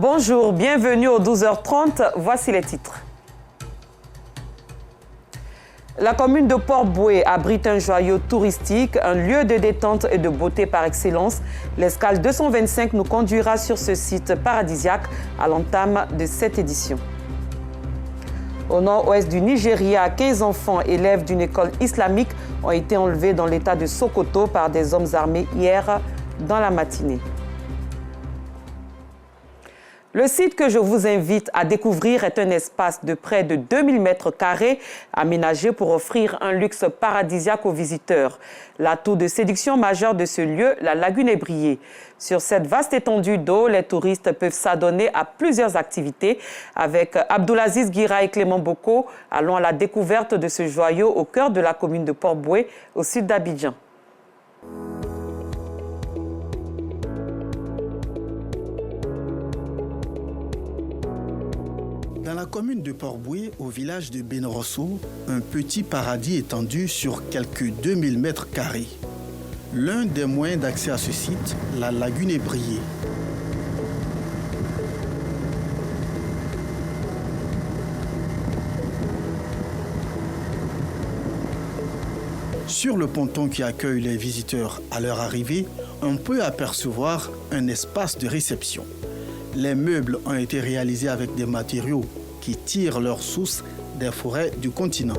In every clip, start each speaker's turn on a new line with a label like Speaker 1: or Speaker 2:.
Speaker 1: Bonjour, bienvenue aux 12h30, voici les titres. La commune de Port-Bouët abrite un joyau touristique, un lieu de détente et de beauté par excellence. L'escale 225 nous conduira sur ce site paradisiaque à l'entame de cette édition. Au nord-ouest du Nigeria, 15 enfants élèves d'une école islamique ont été enlevés dans l'état de Sokoto par des hommes armés hier dans la matinée. Le site que je vous invite à découvrir est un espace de près de 2000 m² aménagé pour offrir un luxe paradisiaque aux visiteurs. L'atout de séduction majeur de ce lieu, la lagune est brillée. Sur cette vaste étendue d'eau, les touristes peuvent s'adonner à plusieurs activités. Avec Abdoulaziz Guira et Clément Boko, allons à la découverte de ce joyau au cœur de la commune de Port-Bouët, au sud d'Abidjan.
Speaker 2: Dans la commune de Port-Bouët, au village de Benorosso, un petit paradis étendu sur quelques 2000 m². L'un des moyens d'accès à ce site, la lagune est brillée. Sur le ponton qui accueille les visiteurs à leur arrivée, on peut apercevoir un espace de réception. Les meubles ont été réalisés avec des matériaux qui tirent leur source des forêts du continent.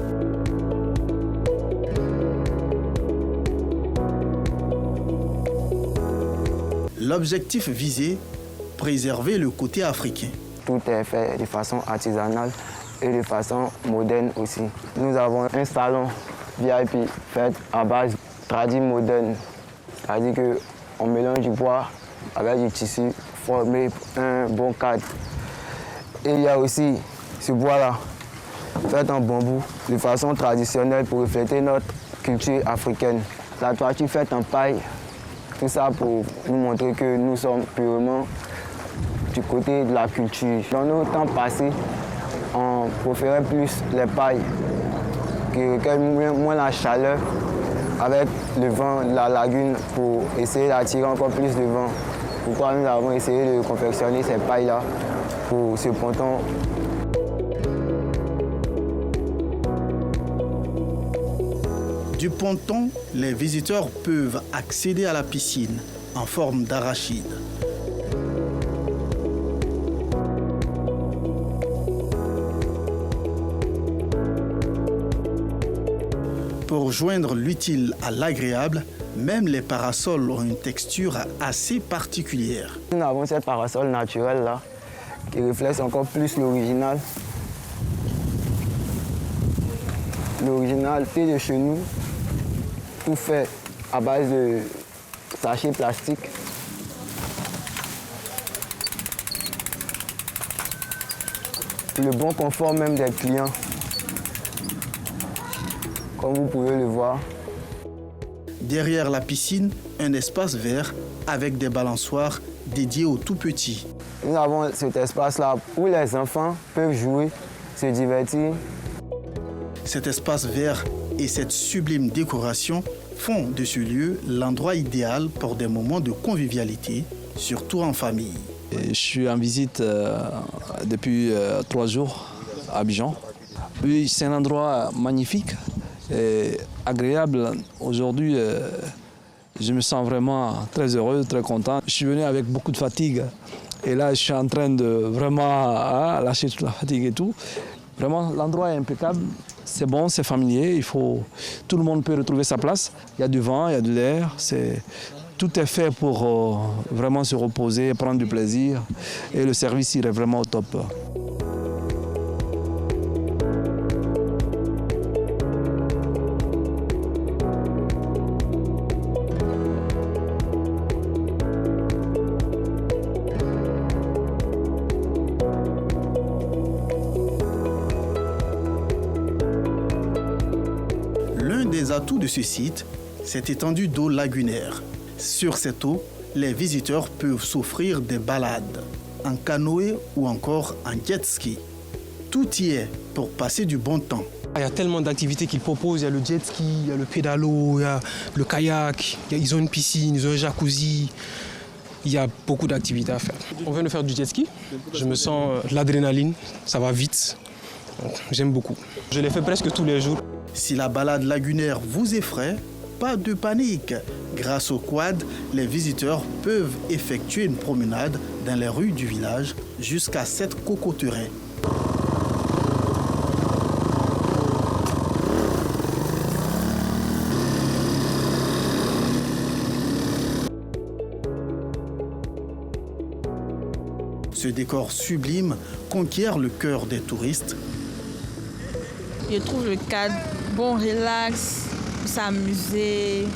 Speaker 2: L'objectif visé, préserver le côté africain.
Speaker 3: Tout est fait de façon artisanale et de façon moderne aussi. Nous avons un salon VIP fait à base tradit moderne, c'est-à-dire qu'on mélange du bois avec du tissu, former un bon cadre. Et il y a aussi ce bois-là, fait en bambou, de façon traditionnelle pour refléter notre culture africaine. La toiture faite en paille, tout ça pour nous montrer que nous sommes purement du côté de la culture. Dans nos temps passés, on préférait plus les pailles qui recueillent moins la chaleur avec le vent de la lagune pour essayer d'attirer encore plus de vent. Pourquoi nous avons essayé de confectionner ces pailles-là pour ce ponton.
Speaker 2: Du ponton, les visiteurs peuvent accéder à la piscine en forme d'arachide. Pour joindre l'utile à l'agréable, même les parasols ont une texture assez particulière.
Speaker 3: Nous avons cette parasol naturelle-là qui reflète encore plus l'original. L'originalité de chez nous, tout fait à base de sachets plastiques. Le bon confort même des clients, comme vous pouvez le voir.
Speaker 2: Derrière la piscine, un espace vert avec des balançoires dédiés aux tout-petits.
Speaker 3: Nous avons cet espace-là où les enfants peuvent jouer, se divertir.
Speaker 2: Cet espace vert et cette sublime décoration font de ce lieu l'endroit idéal pour des moments de convivialité, surtout en famille.
Speaker 4: Je suis en visite depuis 3 jours à Abidjan. Oui, c'est un endroit magnifique et agréable. Aujourd'hui, je me sens vraiment très heureux, très content. Je suis venu avec beaucoup de fatigue et là, je suis en train de vraiment lâcher toute la fatigue et tout. Vraiment, l'endroit est impeccable. C'est bon, c'est familier. Tout le monde peut retrouver sa place. Il y a du vent, il y a de l'air. Tout est fait pour vraiment se reposer, prendre du plaisir. Et le service, il est vraiment au top.
Speaker 2: L'un des atouts de ce site, cette étendue d'eau lagunaire. Sur cette eau, les visiteurs peuvent s'offrir des balades en canoë ou encore en jet ski. Tout y est pour passer du bon temps.
Speaker 5: Il y a tellement d'activités qu'ils proposent. Il y a le jet ski, il y a le pédalo, il y a le kayak, ils ont une piscine, ils ont un jacuzzi. Il y a beaucoup d'activités à faire. On vient de faire du jet ski. Je me sens de l'adrénaline, ça va vite. J'aime beaucoup. Je l'ai fait presque tous les jours.
Speaker 2: Si la balade lagunaire vous effraie, pas de panique. Grâce au quad, les visiteurs peuvent effectuer une promenade dans les rues du village jusqu'à 7 cocoteraies. Ce décor sublime conquiert le cœur des touristes.
Speaker 6: Je trouve le cadre bon, relax, pour s'amuser,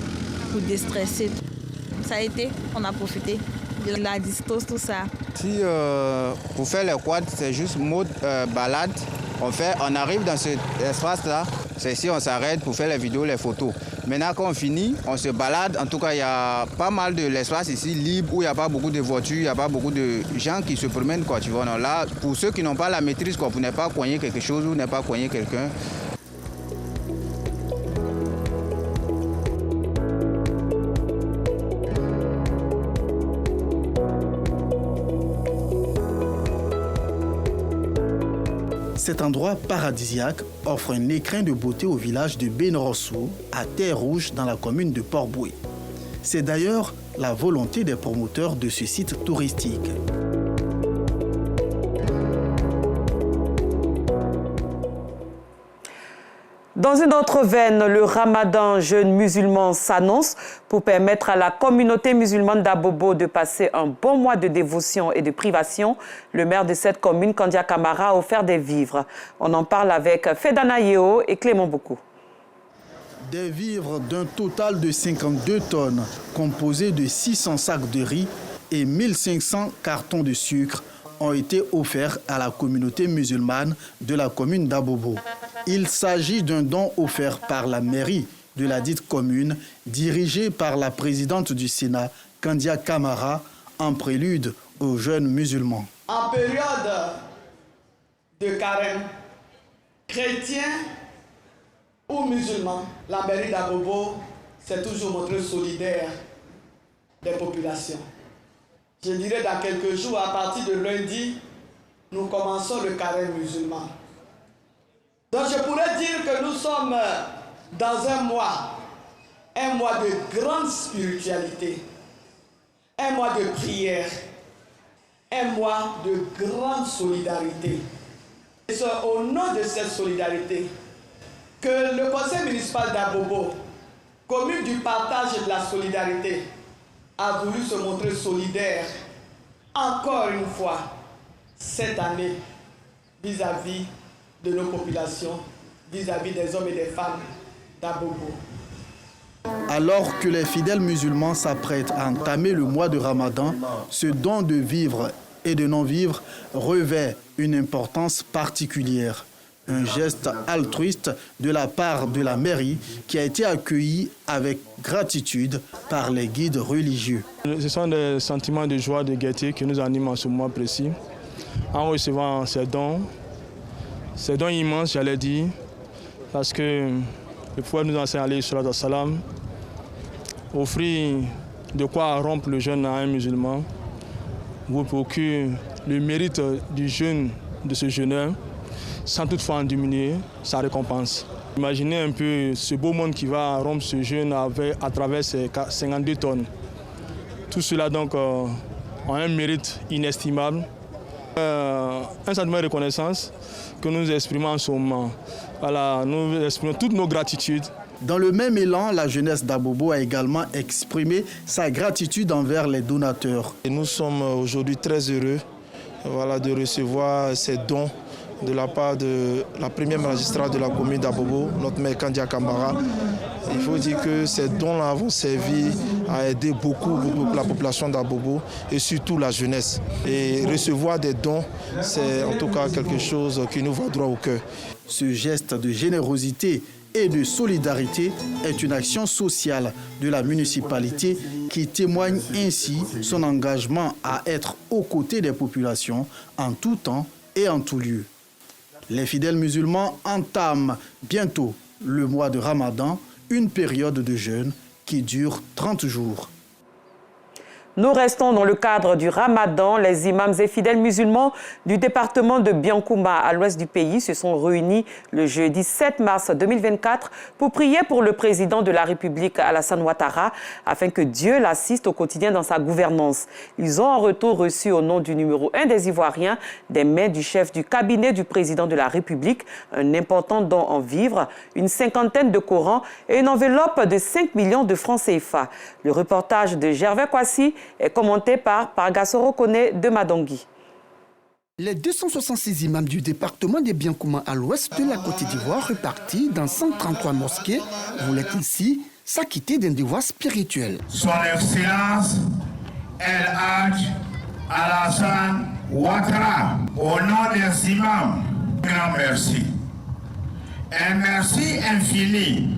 Speaker 6: pour déstresser. Ça a été, on a profité de la distance, tout ça.
Speaker 7: Si pour faire les quads, c'est juste mode balade, on arrive dans cet espace-là, c'est ici on s'arrête pour faire les vidéos, les photos. Maintenant quand on finit, on se balade. En tout cas, il y a pas mal de l'espace ici libre où il n'y a pas beaucoup de voitures, il n'y a pas beaucoup de gens qui se promènent, quoi, tu vois. Non, là, pour ceux qui n'ont pas la maîtrise, quoi, pour ne pas coigner quelque chose ou ne pas coigner quelqu'un.
Speaker 2: Cet endroit paradisiaque offre un écrin de beauté au village de Benrosso, à Terre-Rouge, dans la commune de Port-Boué. C'est d'ailleurs la volonté des promoteurs de ce site touristique.
Speaker 1: Dans une autre veine, le ramadan jeune musulman s'annonce pour permettre à la communauté musulmane d'Abobo de passer un bon mois de dévotion et de privation. Le maire de cette commune, Kandia Camara, a offert des vivres. On en parle avec Fedana Yeo et Clément Boukou.
Speaker 2: Des vivres d'un total de 52 tonnes, composés de 600 sacs de riz et 1500 cartons de sucre, ont été offerts à la communauté musulmane de la commune d'Abobo. Il s'agit d'un don offert par la mairie de la dite commune, dirigée par la présidente du Sénat, Kandia Camara, en prélude aux jeunes musulmans.
Speaker 8: En période de carême, chrétiens ou musulmans, la mairie d'Abobo s'est toujours montrée solidaire des populations. Je dirais dans quelques jours, à partir de lundi, nous commençons le carême musulman. Donc je pourrais dire que nous sommes dans un mois de grande spiritualité, un mois de prière, un mois de grande solidarité. Et c'est au nom de cette solidarité que le conseil municipal d'Abobo, commune du partage et de la solidarité, a voulu se montrer solidaire encore une fois cette année vis-à-vis de nos populations, vis-à-vis des hommes et des femmes d'Abobo.
Speaker 2: Alors que les fidèles musulmans s'apprêtent à entamer le mois de Ramadan, ce don de vivre et de non-vivre revêt une importance particulière. Un geste altruiste de la part de la mairie qui a été accueilli avec gratitude par les guides religieux.
Speaker 9: Ce sont des sentiments de joie, de gaieté qui nous animent en ce mois précis. En recevant ces dons immenses, j'allais dire, parce que le prophète nous enseigne, alayhi salatu wassalam, offrir de quoi rompre le jeûne à un musulman vous procure le mérite du jeûne de ce jeûneur, sans toutefois en diminuer sa récompense. Imaginez un peu ce beau monde qui va rompre ce jeûne à travers ces 52 tonnes. Tout cela donc a un mérite inestimable, un sentiment de reconnaissance que nous exprimons en ce moment. Voilà, nous exprimons toutes nos gratitudes.
Speaker 2: Dans le même élan, la jeunesse d'Abobo a également exprimé sa gratitude envers les donateurs.
Speaker 10: Et nous sommes aujourd'hui très heureux de recevoir ces dons de la part de la première magistrate de la commune d'Abobo, notre maire Kandia Camara. Il faut dire que ces dons-là vont servir à aider beaucoup la population d'Abobo et surtout la jeunesse. Et recevoir des dons, c'est en tout cas quelque chose qui nous va droit au cœur.
Speaker 2: Ce geste de générosité et de solidarité est une action sociale de la municipalité qui témoigne ainsi son engagement à être aux côtés des populations en tout temps et en tout lieu. Les fidèles musulmans entament bientôt le mois de Ramadan, une période de jeûne qui dure 30 jours.
Speaker 1: Nous restons dans le cadre du Ramadan. Les imams et fidèles musulmans du département de Biankouma, à l'ouest du pays, se sont réunis le jeudi 7 mars 2024 pour prier pour le président de la République, Alassane Ouattara, afin que Dieu l'assiste au quotidien dans sa gouvernance. Ils ont en retour reçu au nom du numéro 1 des Ivoiriens, des mains du chef du cabinet du président de la République, un important don en vivres, une cinquantaine de Corans et une enveloppe de 5 millions de francs CFA. Le reportage de Gervais Kwasi est commenté par Pargassoro Kone de Madongui.
Speaker 2: Les 266 imams du département de Biankouma à l'ouest de la Côte d'Ivoire, repartis dans 133 mosquées, voulaient ici s'acquitter d'un devoir spirituel.
Speaker 11: Son Excellence El Hadj Alassane Ouattara, au nom des imams, grand merci. Un merci infini.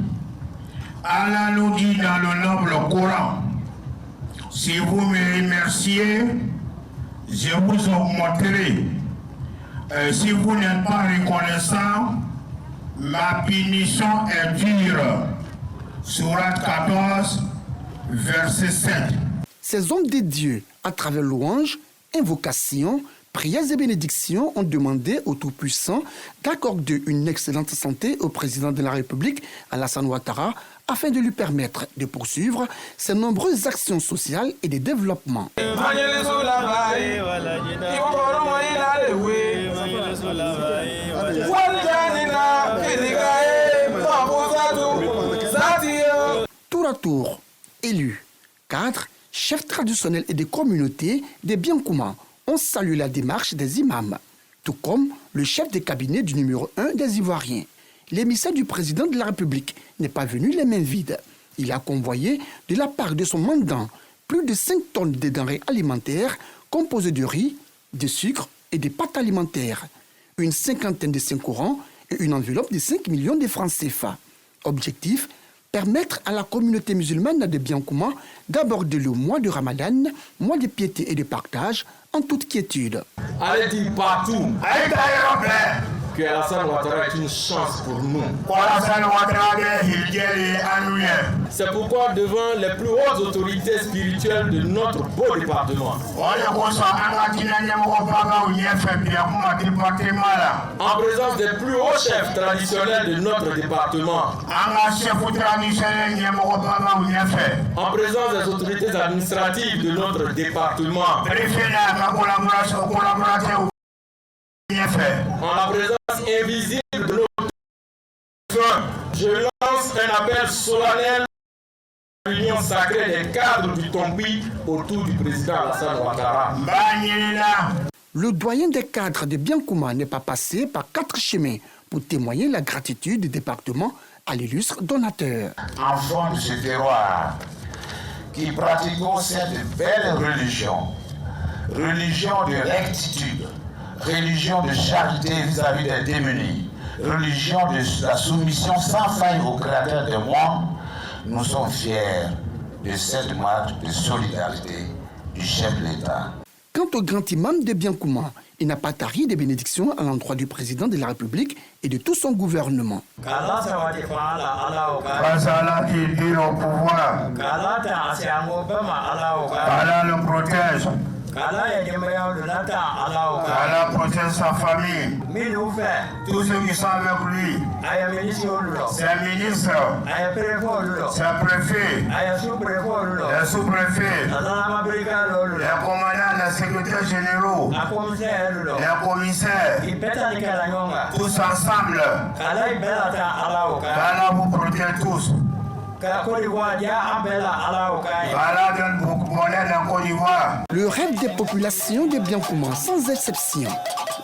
Speaker 11: Allah nous dit dans le noble Coran, si vous me remerciez, je vous augmenterai. Si vous n'êtes pas reconnaissant, ma punition est dure. Sourate 14, verset 7.
Speaker 2: Ces hommes de Dieu, à travers louanges, invocations, prières et bénédictions, ont demandé au Tout-Puissant d'accorder une excellente santé au président de la République, Alassane Ouattara, afin de lui permettre de poursuivre ses nombreuses actions sociales et de développement. Tour à tour, élus, cadres, chefs traditionnels et des communautés des Biankouma ont salué la démarche des imams, tout comme le chef de cabinet du numéro 1 des Ivoiriens. L'émissaire du président de la République n'est pas venu les mains vides. Il a convoyé de la part de son mandant plus de 5 tonnes de denrées alimentaires composées de riz, de sucre et de pâtes alimentaires, une cinquantaine de Saint-Corans et une enveloppe de 5 millions de francs CFA. Objectif, permettre à la communauté musulmane de Biankouma d'aborder le mois de Ramadan, mois de piété et de partage, en toute quiétude.
Speaker 12: Allez dire partout que Alassane Ouattara est une chance pour nous. C'est pourquoi devant les plus hautes autorités spirituelles de notre beau département, en présence des plus hauts chefs traditionnels de notre département, en présence des autorités administratives de notre département, en la présence invisible de notre soins, je lance un appel solennel à l'union sacrée des cadres du Tombi autour du président Alassane Ouattara.
Speaker 2: Le doyen des cadres de Biankouma n'est pas passé par 4 chemins pour témoigner la gratitude du département à l'illustre donateur.
Speaker 11: Enfants de ce terroir, qui pratiquons cette belle religion, religion de rectitude, religion de charité vis-à-vis des démunis, religion de la soumission sans faille au Créateur des mondes, nous sommes fiers de cette marque de solidarité du chef de l'État.
Speaker 2: Quant au grand imam de Biankouma, il n'a pas tari de bénédictions à l'endroit du président de la République et de tout son gouvernement.
Speaker 11: Allah qui dit au pouvoir, Allah le protège. Allah protège sa famille. Tous ceux qui sont avec lui, ses ministres, ses préfets, les sous-préfets, les commandants, les secrétaires généraux, les commissaires, tous ensemble. Allah vous protège tous.
Speaker 2: Le rêve des populations de Biankouma, sans exception,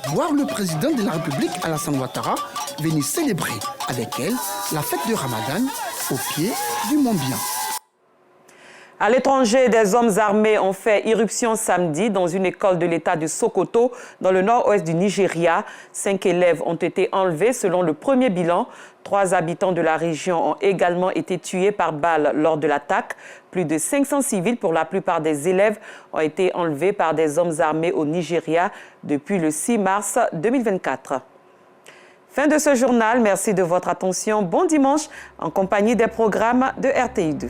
Speaker 2: voir le président de la République, Alassane Ouattara, venir célébrer avec elle la fête de Ramadan au pied du Mont Bian.
Speaker 1: À l'étranger, des hommes armés ont fait irruption samedi dans une école de l'État de Sokoto, dans le nord-ouest du Nigeria. 5 élèves ont été enlevés selon le premier bilan. 3 habitants de la région ont également été tués par balle lors de l'attaque. Plus de 500 civils, pour la plupart des élèves, ont été enlevés par des hommes armés au Nigeria depuis le 6 mars 2024. Fin de ce journal. Merci de votre attention. Bon dimanche en compagnie des programmes de RTI2.